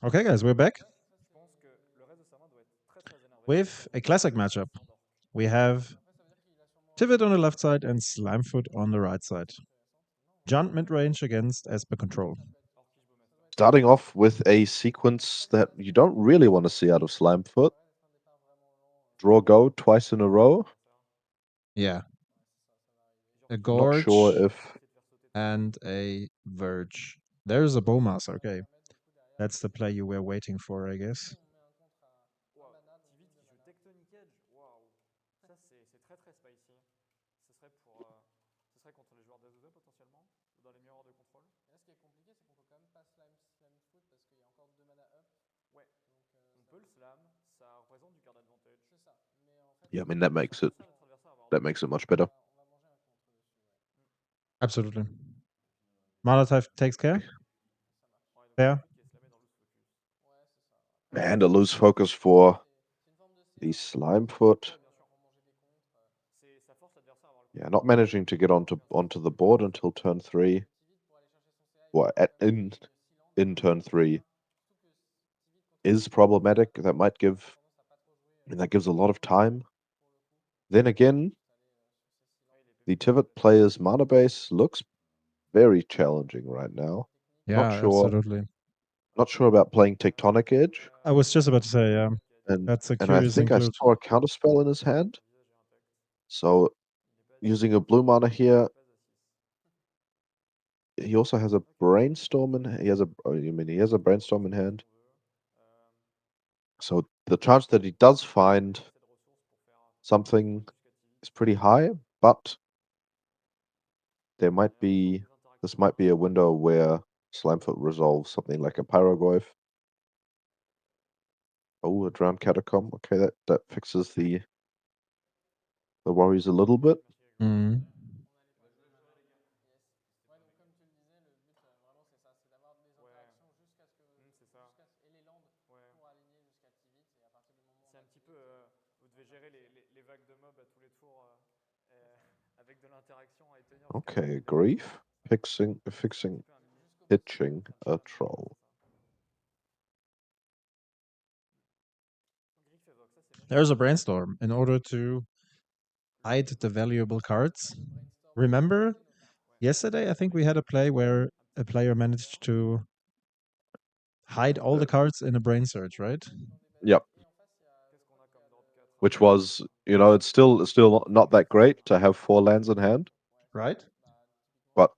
Okay, guys, we're back with a classic matchup. We have Tivit on the left side and Slimefoot on the right side. Junt mid range against Esper Control. Starting off with a sequence that you don't really want to see out of Slimefoot. Draw go twice in a row. Yeah. A Not Gorge sure if and a Verge. There's a Bowmaster, okay. That's the play you were waiting for, I guess. yeah, I mean that makes it much better. Absolutely. Mana takes care. There. And a loose focus for the Slimefoot. Yeah, not managing to get onto the board until turn 3. Well, in turn 3 is problematic. That gives a lot of time. Then again, the Tivit player's mana base looks very challenging right now. Not Yeah, sure absolutely. not sure about playing Tectonic Edge. I was just about to say, And that's a and I curious think I include. saw a counterspell in his hand. So using a blue mana here. He also has a brainstorm he has a brainstorm in hand. So the chance that he does find something is pretty high, but this might be a window where Slimefoot resolves something like a Pyroglyph. Oh, a drowned catacomb. Okay, that fixes the worries a little bit. Mm. Okay, grief. Fixing pitching a troll. There's a brainstorm in order to hide the valuable cards. Remember yesterday, I think we had a play where a player managed to hide all the cards in a brain search, right? Yep. Which was, it's still not that great to have 4 lands in hand, Right? but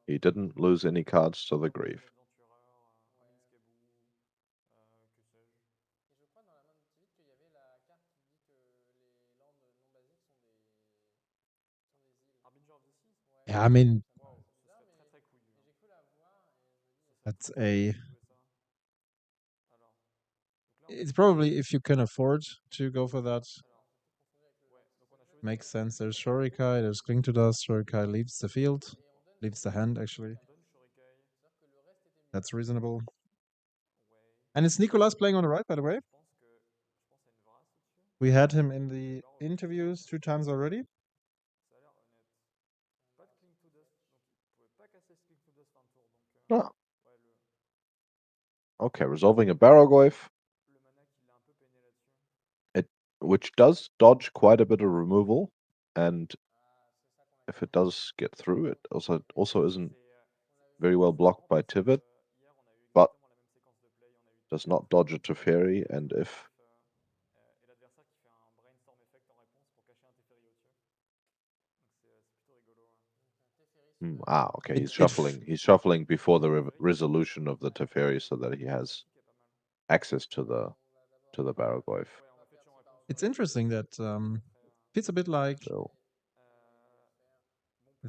he didn't lose any cards to the grief. Yeah, I mean, that's a. It's probably if you can afford to go for that. Makes sense. There's Shorikai, there's Cling to Dust. Shorikai leaves the field, leaves the hand, actually. That's reasonable. And it's NICOLAS playing on the right, by the way. We had him in the interviews 2 times already. Ah. Okay, resolving a Barrowgoyf. Which does dodge quite a bit of removal, and if it does get through, it also isn't very well blocked by Tivit, but does not dodge a Teferi, and if okay, It, he's it shuffling. He's shuffling before the resolution of the Teferi, so that he has access to the Barrowgoyf. it's interesting that it's a bit like So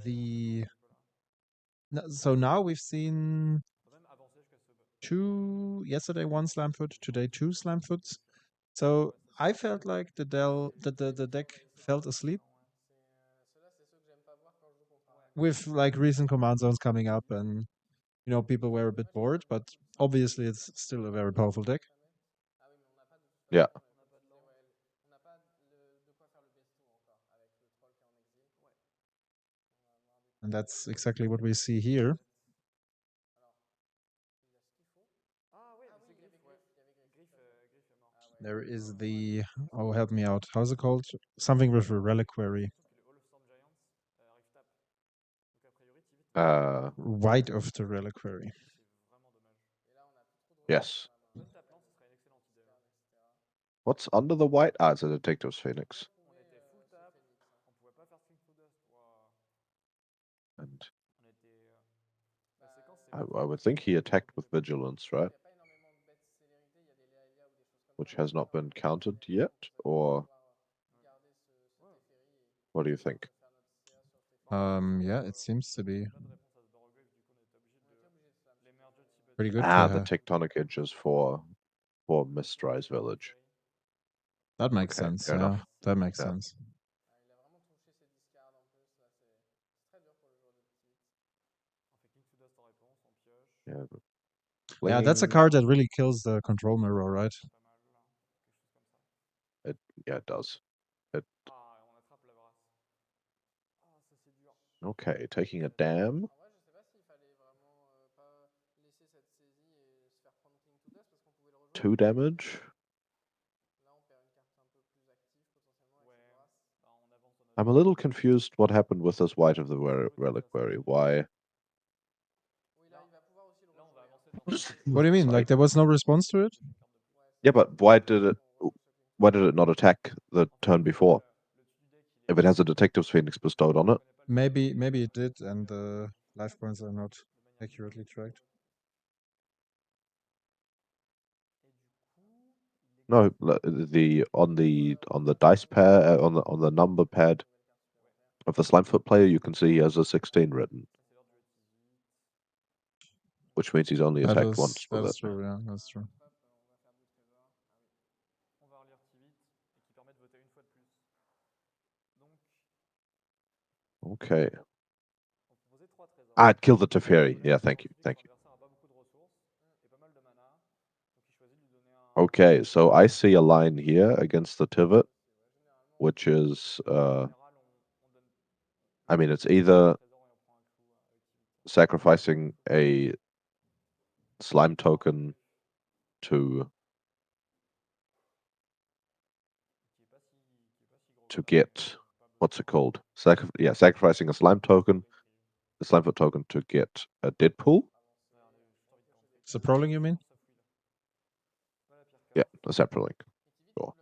the. So now we've seen 2 yesterday, 1 Slimefoot, today 2 Slimefoots. So I felt like the deck felt asleep with like recent command zones coming up, and people were a bit bored, but obviously it's still a very powerful deck. yeah, And that's exactly what we see here. There is the, oh, help me out. How's it called? Something with a reliquary. White of the reliquary. Yes. What's under the white? Ah, it's a Detective's Phoenix. And I would think he attacked with Vigilance, right? Which has not been counted yet, or what do you think? Yeah, it seems to be pretty good Ah, the to. tectonic edges for Mistrise Village. That makes Okay, sense. fair Yeah, enough. that makes Yeah. sense. Yeah, Yeah, that's a flinging card that really kills the control mirror, right? it. Yeah, it does. It okay. Taking a dam. 2 damage. I'm a little confused what happened with this white of the reliquary. Why? What do you mean? Sorry. Like there was no response to it? Yeah, but why did it not attack the turn before? If it has a Detective's Phoenix bestowed on it. Maybe it did, and the life points are not accurately tracked. No, the on the dice pad on the number pad of the Slimefoot player, you can see he has a 16 written, which means he's only attacked once with That's it. true. Yeah, that's true. Okay. Ah, it killed the Teferi. Yeah, thank you, thank you. Okay, so I see a line here against the Tivet, which is, I mean, it's either sacrificing a slime token to get what's it called? Sacrificing a slime token, a Slimefoot token to get a Deadpool. So proling, you mean? Yeah, a separate link. Sure.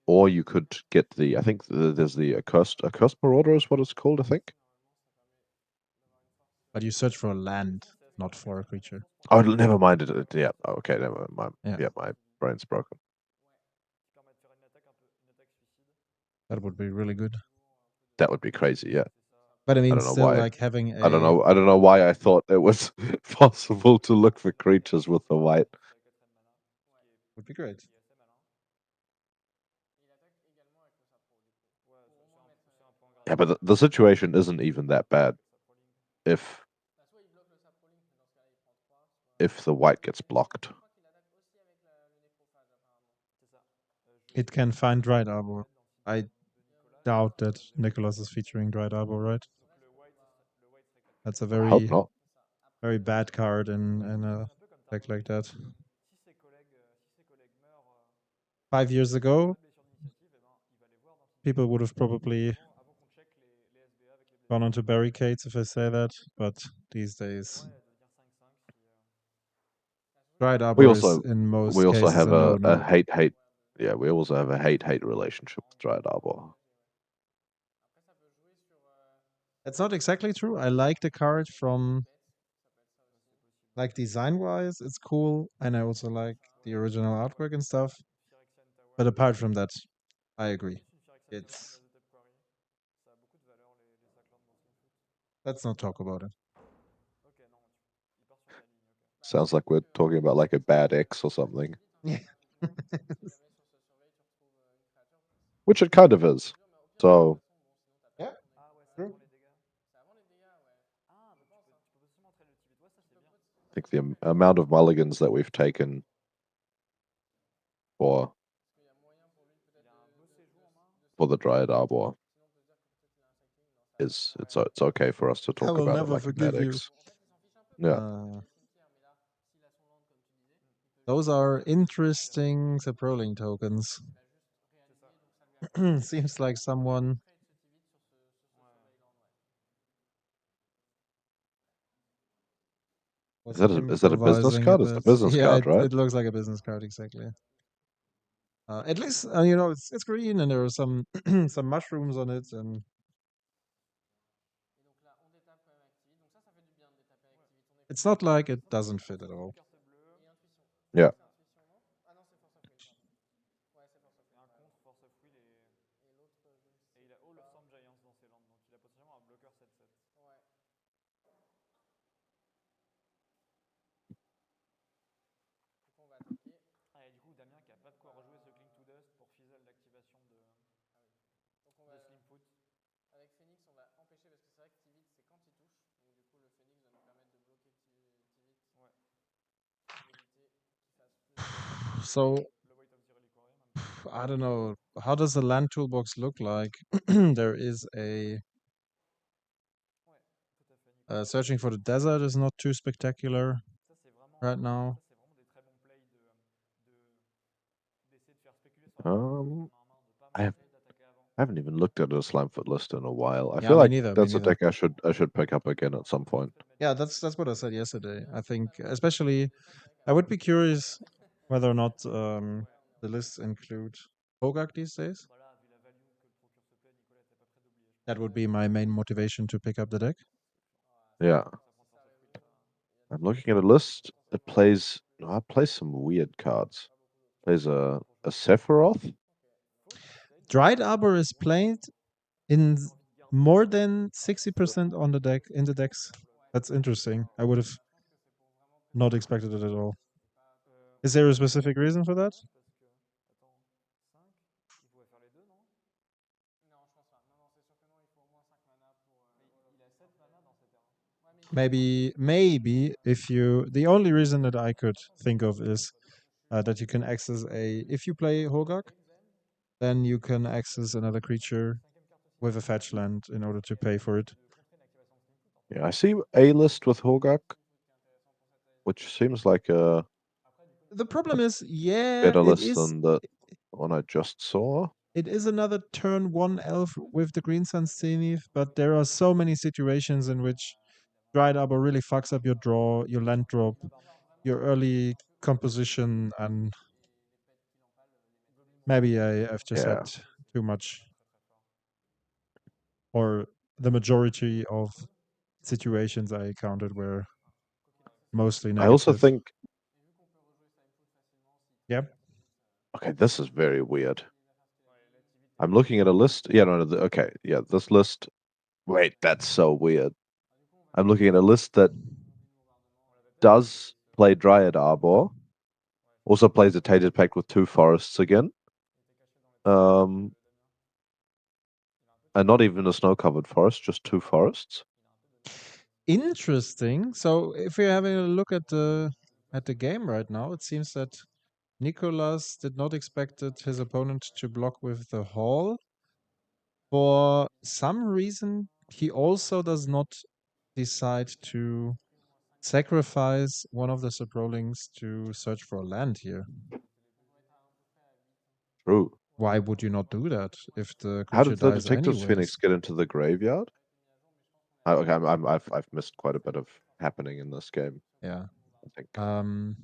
Or you could get the, I think there's the accursed marauder is what it's called, I think. But you search for land, not for a creature. Oh, never mind. Yeah. Okay. Never mind. Yeah, Yeah, my brain's broken. that would be really good. That would be crazy. Yeah. But I I mean, don't know still, why. like having I don't a know. I don't know why I thought it was possible to look for creatures with the white. would be great. Yeah, but the situation isn't even that bad if the white gets blocked. It can find Dried Arbor. I doubt that NICOLAS is featuring Dried Arbor, right? That's a I hope very not. very bad card in a deck like that. 5 years ago, people would have probably gone onto barricades if I say that, but these days, Dried We Arbor is also in most cases have a no a no. hate. Yeah, we also have a hate relationship with Dryad Arbor. That's not exactly true. I like the card from like design wise, it's cool, and I also like the original artwork and stuff. But apart from that, I agree. It's let's not talk about it. Sounds like we're talking about like a bad ex or something, Yeah. which it kind of is. So Yeah, true. I think the amount of mulligans that we've taken for the Dryad Arbor is it's okay for us to I talk will about it never like a bad forgive you. ex. Yeah. Uh, Those are interesting Saproling tokens. Seems like someone was Is that a business improvising a card? It's a bit. business Yeah, card, right? it looks like a business card exactly. At least it's green and there are some some mushrooms on it, and it's not like it doesn't fit at all. Yeah. So I don't know. How does the land toolbox look like? There is a searching for the desert is not too spectacular right now. I have I haven't even looked at a Slimefoot list in a while. I Yeah, feel me like neither. Me that's a neither. deck I should pick up again at some point. Yeah, that's what I said yesterday. I think, especially, I would be curious whether or not the lists include Hogak these days. That would be my main motivation to pick up the deck. Yeah. I'm looking at a list. It plays no, it plays some weird cards. Plays a Sephiroth. Dried Arbor is played in more than 60% on the deck in the decks. That's interesting. I would have not expected it at all. Is there a specific reason for that? Maybe if you the only reason that I could think of is that you can access a if you play Hogak, then you can access another creature with a fetch land in order to pay for it. Yeah, I see a list with Hogak, which seems like a The problem is, yeah, better list than the one I just saw. it is another turn one elf with the Green Sun Zenith, but there are so many situations in which Dried Arbor really fucks up your draw, your land drop, your early composition, and maybe I've just had Yeah. too much, or the majority of situations I encountered were mostly I also negative. think Yeah. okay, this is very weird. I'm looking at a list. Yeah, no, okay, yeah, this list. Wait, that's so weird. I'm looking at a list that does play Dryad Arbor, also plays a Tainted Pact with 2 forests again. Um, and not even a snow-covered forest, just 2 forests. Interesting. So if we're having a look at the game right now, it seems that NICOLAS did not expect his opponent to block with the Hall. For some reason, he also does not decide to sacrifice one of the Saprolings to search for land here. True. Why would you not do that if the How creature did the dies Detective's Phoenix anyways? get into the graveyard? Okay, I've missed quite a bit of happening in this game, Yeah. I think. Um,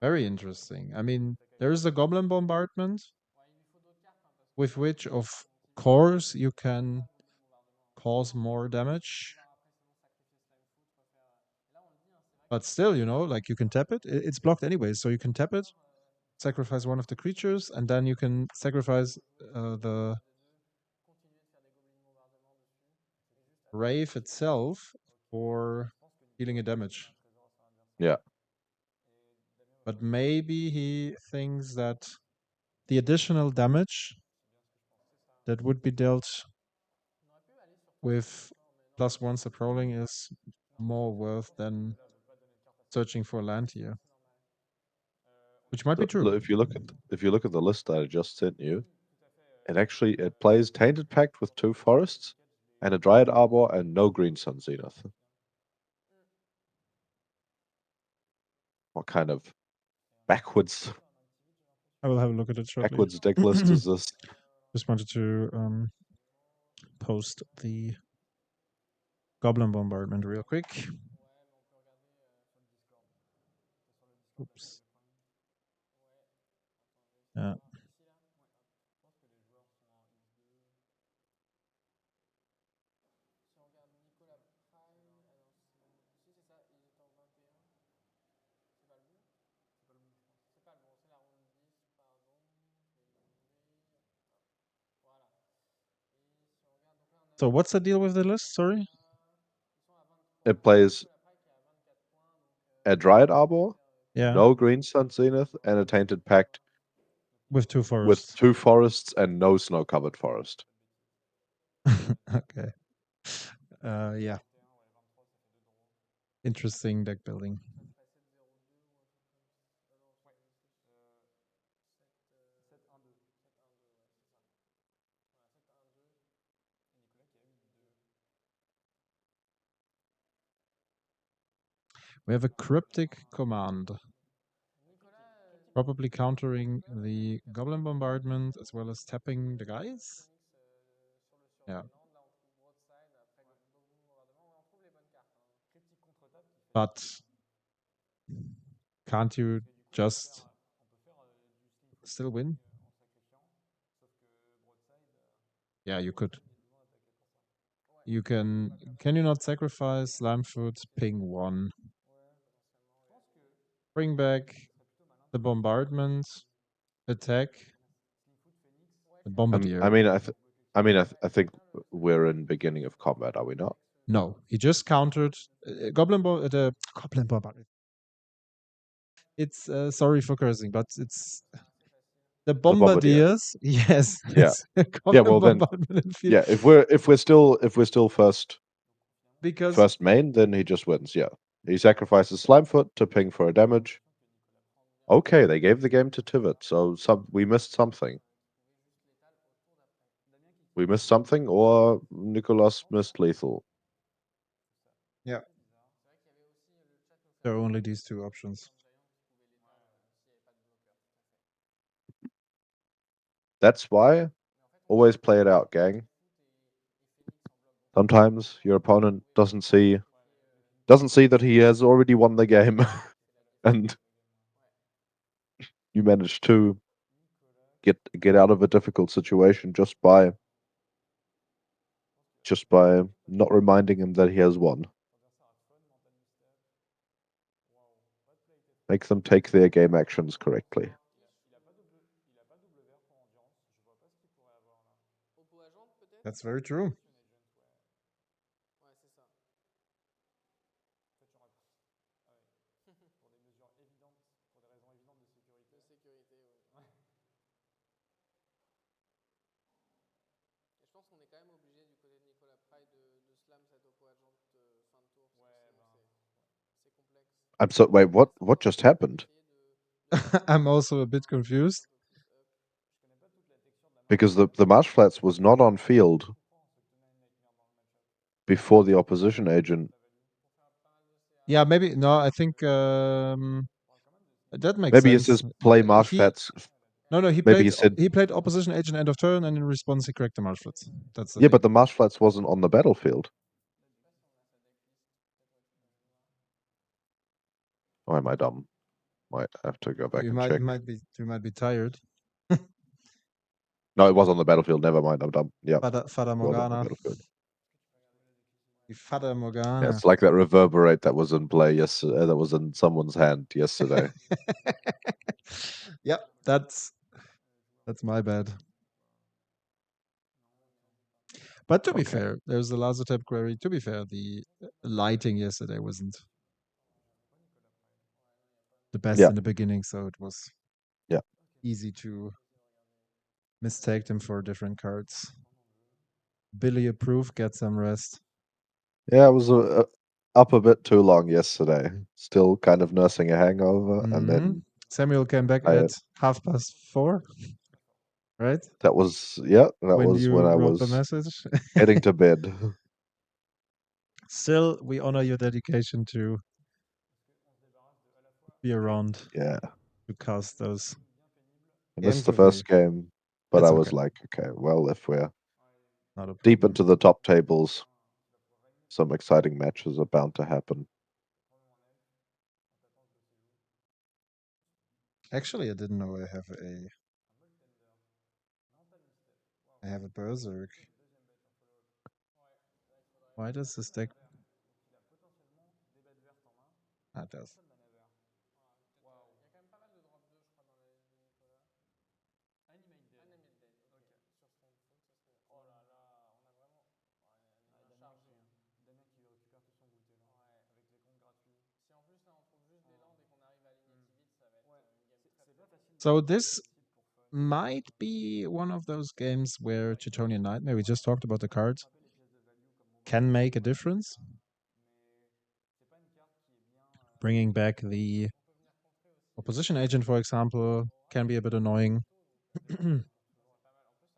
very interesting. I mean, there is the Goblin Bombardment, with which, of course, you can cause more damage. But still, like you can tap it. It's blocked anyway, so you can tap it, sacrifice one of the creatures, and then you can sacrifice the Rave itself for dealing a damage. Yeah. But maybe he thinks that the additional damage that would be dealt with +1 Saproling is more worth than searching for land here, which might be true. If you look at the list that I just sent you, it plays Tainted Pact with 2 forests and a Dryad Arbor and no Green Sun Zenith. What kind of backwards I will have a look at it shortly. backwards deck list is this? Just wanted to post the Goblin Bombardment real quick. Oops. Yeah. So what's the deal with the list? Sorry. It plays a Dryad Arbor, Yeah. no Green Sun Zenith, and a Tainted Pact With 2 with forests. 2 forests and no snow-covered forest. Okay. Yeah. Interesting deck building. We have a cryptic command. Probably countering the Goblin Bombardment as well as tapping the guys. Yeah. But can't you just still win? Yeah, you could. You can you not sacrifice Slimefoot, ping 1? Bring back the bombardment, attack the bombardier. I think we're in beginning of combat, are we not? No, he just countered the Goblin Bombardment. It's sorry for cursing, but it's the The Bombardier. bombardiers. Yes, Yeah. it's a Yeah, Goblin well then, Bombardment in field. yeah, if we're still Because first main, then he just wins. Yeah, he sacrifices Slimefoot to ping for a damage. Okay, they gave the game to Tivit, so we missed something. We missed something, or NICOLAS missed lethal. yeah, there are only these 2 options. That's why always play it out, gang. Sometimes your opponent doesn't see that he has already won the game, and you manage to get out of a difficult situation just by not reminding him that he has won. Make them take their game actions correctly. That's very true. I'm so wait. What just happened? I'm also a bit confused. Because the Marsh Flats was not on field before the opposition agent. Yeah, maybe no. I think that makes Maybe he sense. says play Marsh He Flats. no, Maybe he said, he played opposition agent end of turn, and in response he cracked the Marshflats. That's the yeah, thing. but the Marsh Flats wasn't on the battlefield. Or am I dumb? Might have to go back You and check. you might be tired. No, it was on the battlefield. Never mind. I'm dumb. Yeah, Fata it was on the Morgana. battlefield. Fata Yeah, Morgana. it's like that reverberate that was in play yesterday. That was in someone's hand yesterday. Yep, that's my bad. But to be Okay. fair, there's the laser type query. To be fair, the lighting yesterday wasn't the best Yeah. in the beginning, so it was Yeah. easy to mistake them for different cards. Billy approved, get some rest. Yeah, I was up a bit too long yesterday. Still kind of nursing a hangover, and then Samuel came back I at 4:30, right? that was that When was you when I wrote the was message. heading to bed. Still, we honor your dedication to be around Yeah, to cast those I missed games the with me. first game, but I It's was okay. like, okay, well, if we're Not a deep problem. into the top tables, some exciting matches are bound to happen. Actually, I didn't know I have a berserk. Why does this deck? Ah, it does. So this might be one of those games where Teutonian Nightmare, we just talked about the cards, can make a difference. Bringing back the opposition agent, for example, can be a bit annoying.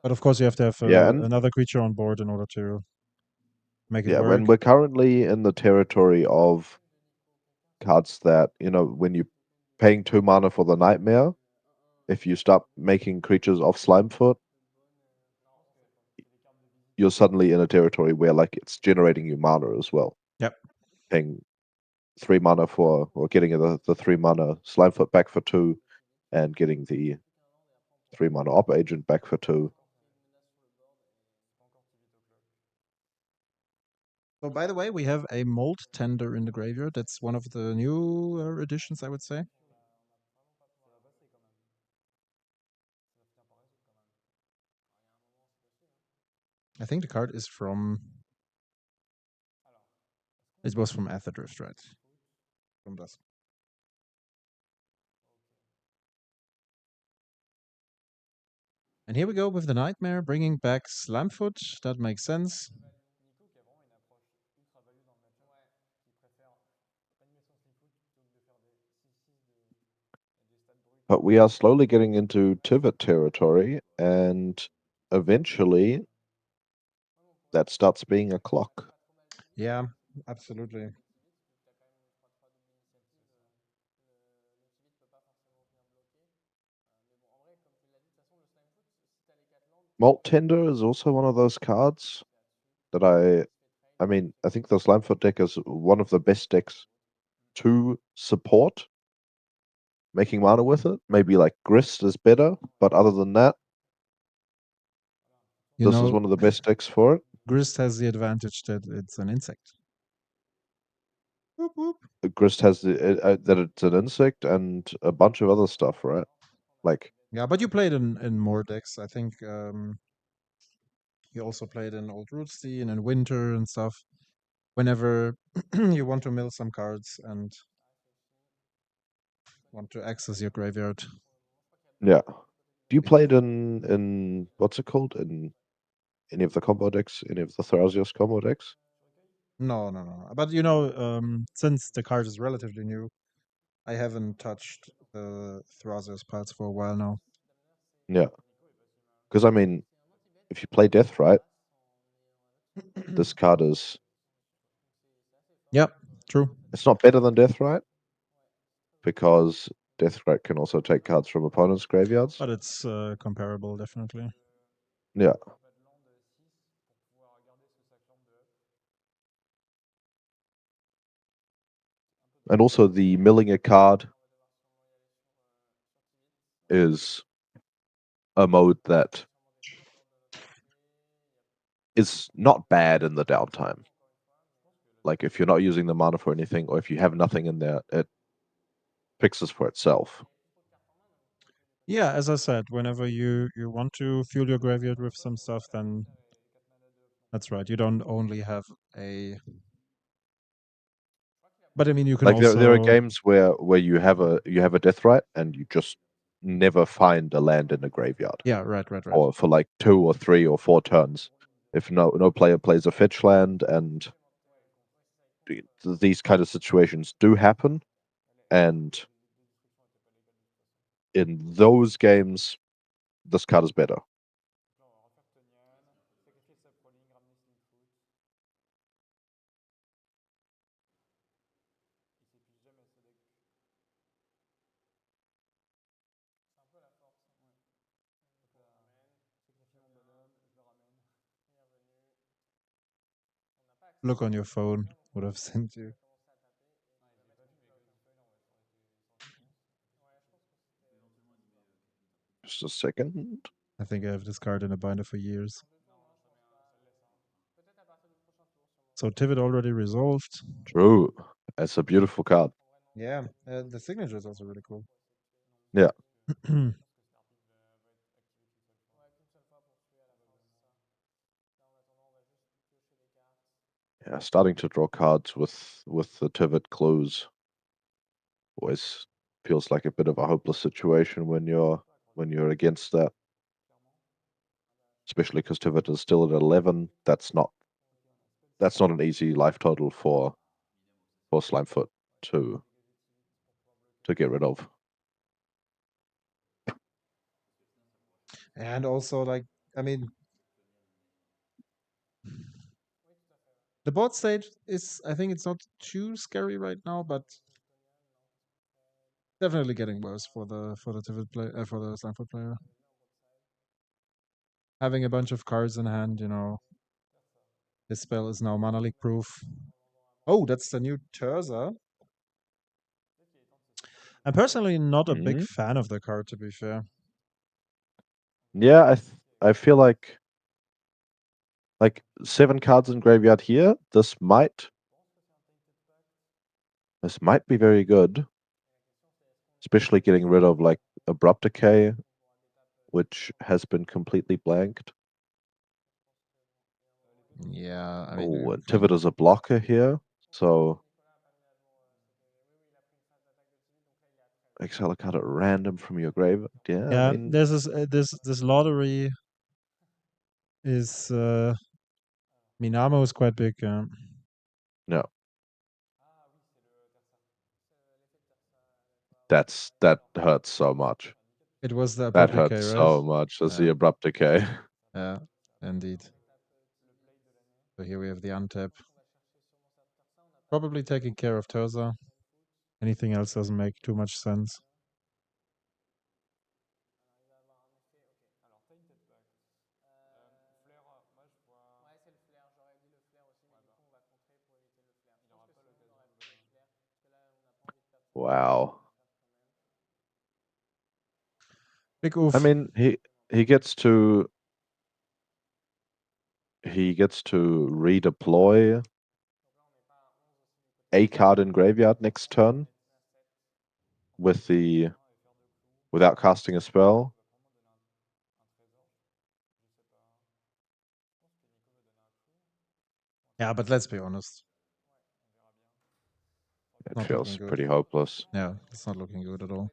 But of course, you have to have Yeah, and another creature on board in order to make it yeah, work. when we're currently in the territory of cards that, when you're paying 2 mana for the Nightmare, if you start making creatures of Slimefoot, you're suddenly in a territory where like it's generating you mana as well. Yep. Paying 3 mana for, or getting the 3 mana Slimefoot back for 2, and getting the 3 mana Op Agent back for 2. So, by the way, we have a Mold Tender in the graveyard. That's one of the new additions, I would say. I think the card is from. It was from Aetherdrift, right? From Dusk. And here we go with the Nightmare, bringing back Slimefoot. That makes sense. But we are slowly getting into Tivit territory, and eventually that starts being a clock. Yeah, absolutely. Malt Tender is also one of those cards that I think the Slimefoot deck is one of the best decks to support making mana with it. Maybe like Grist is better, but other than that, You this is know, one of the best decks for it. Grist has the advantage that it's an insect. Whoop, whoop. Grist has that it's an insect and a bunch of other stuff, right? Like, Yeah, but you played in more decks. I think you also played in Old Rootstein and Winter and stuff. Whenever you want to mill some cards and want to access your graveyard. yeah. Do you play it in what's it called? In any of the combo decks? Any of the Thrasios combo decks? No, no, no. But you know, since the card is relatively new, I haven't touched the Thrasios parts for a while now. Yeah. Because if you play Death Right, this card is Yep, true. it's not better than Death Right, because Death Right can also take cards from opponents' graveyards. But it's comparable, definitely. Yeah. And also the milling a card is a mode that is not bad in the downtime. Like if you're not using the mana for anything, or if you have nothing in there, it fixes for itself. Yeah, as I said, whenever you want to fuel your graveyard with some stuff, then that's right. You don't only have a. But I mean, you can Like there are also. games where you have a death right and you just never find a land in a graveyard, Yeah, right, right, right. or for like 2 or 3 or 4 turns. If no player plays a fetch land, and these kind of situations do happen, and in those games, this card is better. look on your phone would have sent you. Just a second. I think I have this card in a binder for years. So Tivit already resolved. True. It's a beautiful card. Yeah, the signature is also really cool. Yeah. Yeah, starting to draw cards with the Tivet close always feels like a bit of a hopeless situation when you're against that. Especially because Tivet is still at 11. That's not an easy life total for Slimefoot to get rid of. And also, like, I mean, the board stage is, I think it's not too scary right now, but definitely getting worse for the Tivit play for the Slimefoot player. Having a bunch of cards in hand, you know, this spell is now mana leak proof. Oh, that's the new Terza. I'm personally not a big Mhm. fan of the card, to be fair. Yeah, I feel like 7 cards in graveyard here. This might be very good, especially getting rid of like Abrupt Decay, which has been completely blanked. Yeah, I mean, Oh, and Tivit is a blocker here, so exile a card at random from your grave. Yeah, I yeah, mean, there's this lottery is Minamo is quite big. no, that hurts so much. It was the That abrupt decay, hurts right? so much as the Yeah, Abrupt Decay. yeah, indeed. So here we have the untap. Probably taking care of Terza. Anything else doesn't make too much sense. Wow. Big I oof. mean, he gets to redeploy a card in graveyard next turn without casting a spell. Yeah, but let's be honest. It Not looking feels good. pretty hopeless. Yeah, it's not looking good at all.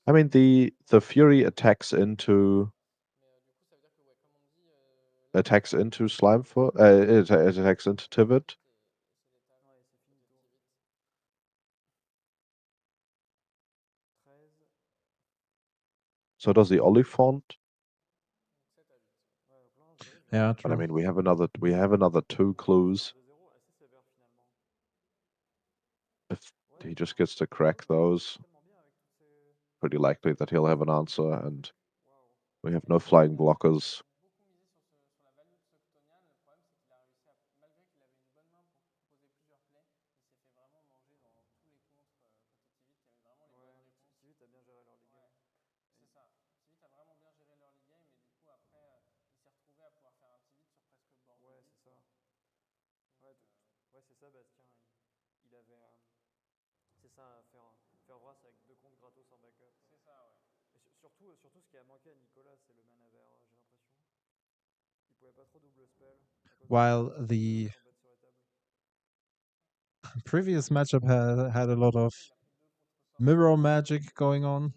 I mean, the Fury attacks into Slimefoot. It attacks into Tivit. So does the Oliphant. Yeah, But I true. mean, we have another 2 clues. If he just gets to crack those, pretty likely that he'll have an answer, and we have no flying blockers. While the previous matchup had a lot of mirror magic going on,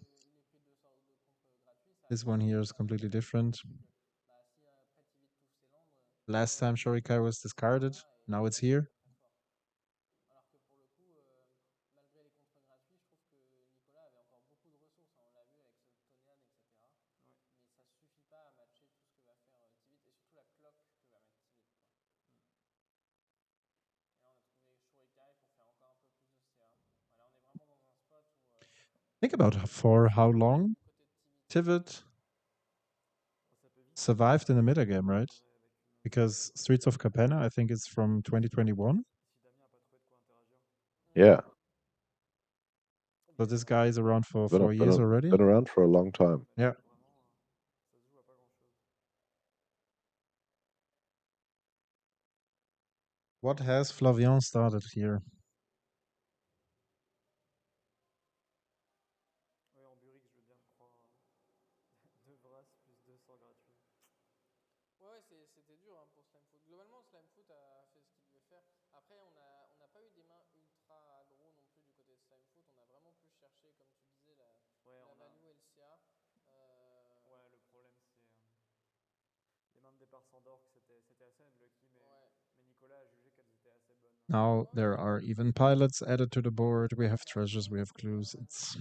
this one here is completely different. Last time Shorikai was discarded, now it's here. Think about for how long Tivet survived in the metagame, right? because Streets of Capenna, I think it's from 2021. Yeah, So this guy is around for been a, 4 years already. been around for a long time. Yeah. What has Flavian started here? Ouais, c'était dur hein, pour Slimefoot. Globalement, Slimefoot a fait ce qu'il devait faire. Après, on n'a pas eu des mains ultra aggro non plus du côté de Slimefoot. On a vraiment plus cherché, comme tu disais, la value LCA. Ouais, le problème c'est les mains de départ sans dork, c'était assez unlucky, mais Nicolas a jugé qu'elles étaient assez bonnes. Now there are even pilots added to the board. We have treasures, we have clues. It's.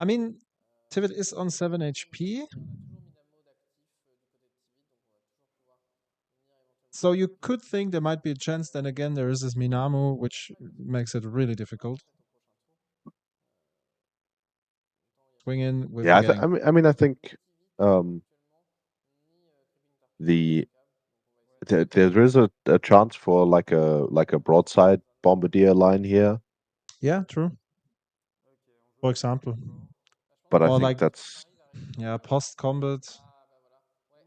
I mean, Tivet is on 7 HP. So you could think there might be a chance. Then again, there is this Minamu, which makes it really difficult. Swing in with Yeah, a gang. I think um, the there is a chance for like a broadside bombardier line here, Yeah, true. For example. but I Or think like, that's yeah, post combat,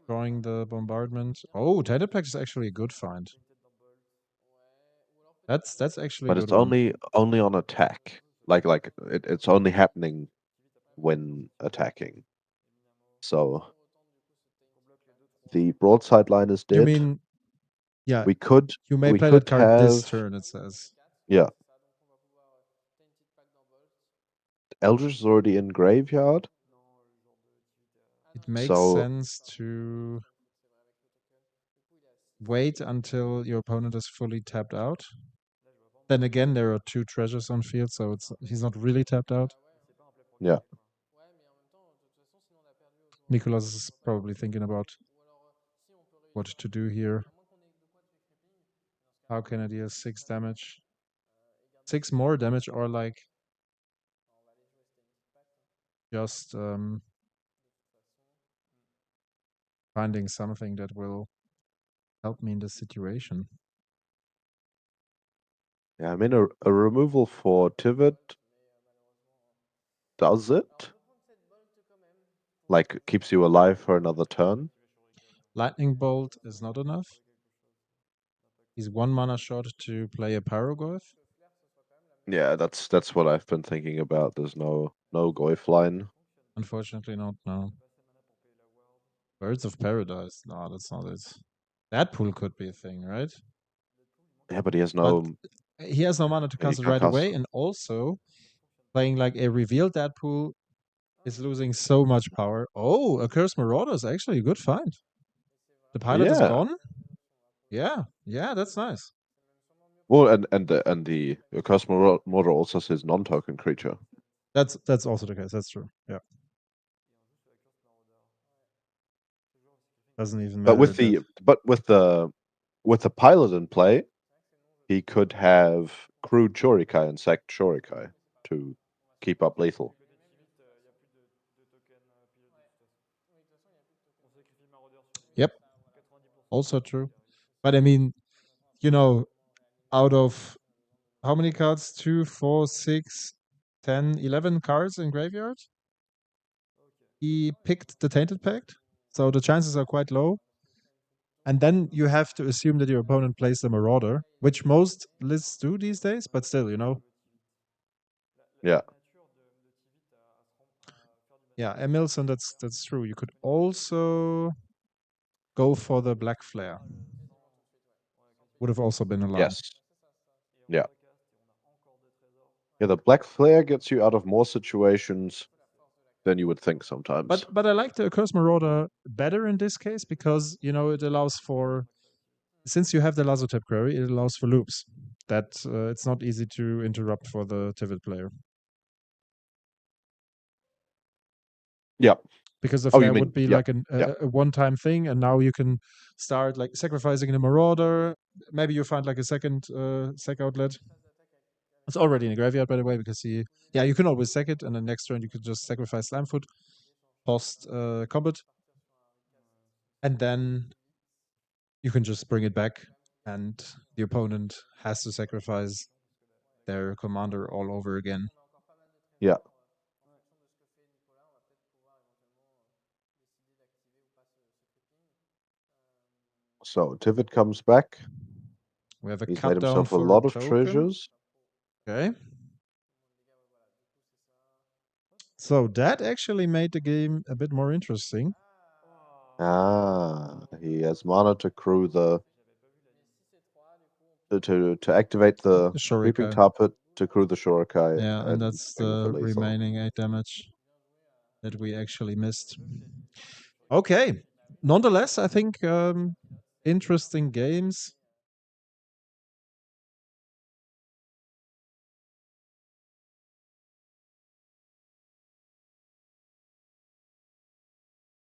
drawing the bombardment. Oh, Titlepack is actually a good find. That's actually a but good it's one. only on attack. It's only happening when attacking. So the broadside line is You dead. mean, yeah, We could you may we play that could card this have turn, it says. yeah. Eldritch is already in graveyard, It makes so sense to wait until your opponent is fully tapped out. Then again, there are 2 treasures on field, so he's not really tapped out. yeah. Nicolas is probably thinking about what to do here. How can I deal 6 damage? 6 more damage, or like just finding something that will help me in this situation. Yeah, I mean a removal for Tivet does it. Like keeps you alive for another turn. Lightning Bolt is not enough. He's 1 mana short to play a Pyroglyph. Yeah, that's what I've been thinking about. There's no Goif line. Unfortunately, not now. Birds of Paradise. No, that's not it. That pool could be a thing, right? Yeah, but he has But no. he has no mana to He cast it can't right cast. away, and also playing like a revealed Deadpool is losing so much power. Oh, a Curse Marauder is actually a good find. The pilot is Yeah. gone. Yeah, yeah, that's nice. Well, and the Cosmo Mortar also says non-token creature. That's also the case. That's true. Yeah, doesn't even But matter with that. the pilot in play, he could have crewed Shurikai and sacked Shurikai to keep up lethal. Yep, also true. But I mean, you know, out of how many cards? 2, 4, 6, 10, 11 cards in graveyard. He picked the Tainted Pact, so the chances are quite low. And then you have to assume that your opponent plays the Marauder, which most lists do these days, but still, you know. Yeah. Yeah, Emilson, that's true. You could also go for the Black Flare. Would have also been a line. Yes. Yeah. Yeah, the Black Flare gets you out of more situations than you would think sometimes. But I like the Curse Marauder better in this case because, you know, it allows for, since you have the Lazotep query, it allows for loops that it's not easy to interrupt for the Tivit player. Yeah. Because the Oh, you flare would mean be yeah, like yeah, a one-time thing, and now you can start like sacrificing the Marauder. Maybe you find like a second sack outlet. It's already in the graveyard, by the way, because yeah, you can always sack it, and then next turn you could just sacrifice Slimefoot, post combat, And then you can just bring it back, and the opponent has to sacrifice their commander all over again. Yeah. So Tivit comes back. We have a He's made cut down himself a for lot of token. treasures. Okay. So that actually made the game a bit more interesting. Ah, he has mana to crew the to activate the creeping Shurikai. tar pit to crew the Shurikai. Yeah, and that's bring it for the lethal. remaining 8 damage that we actually missed. Okay. Nonetheless, I think interesting games.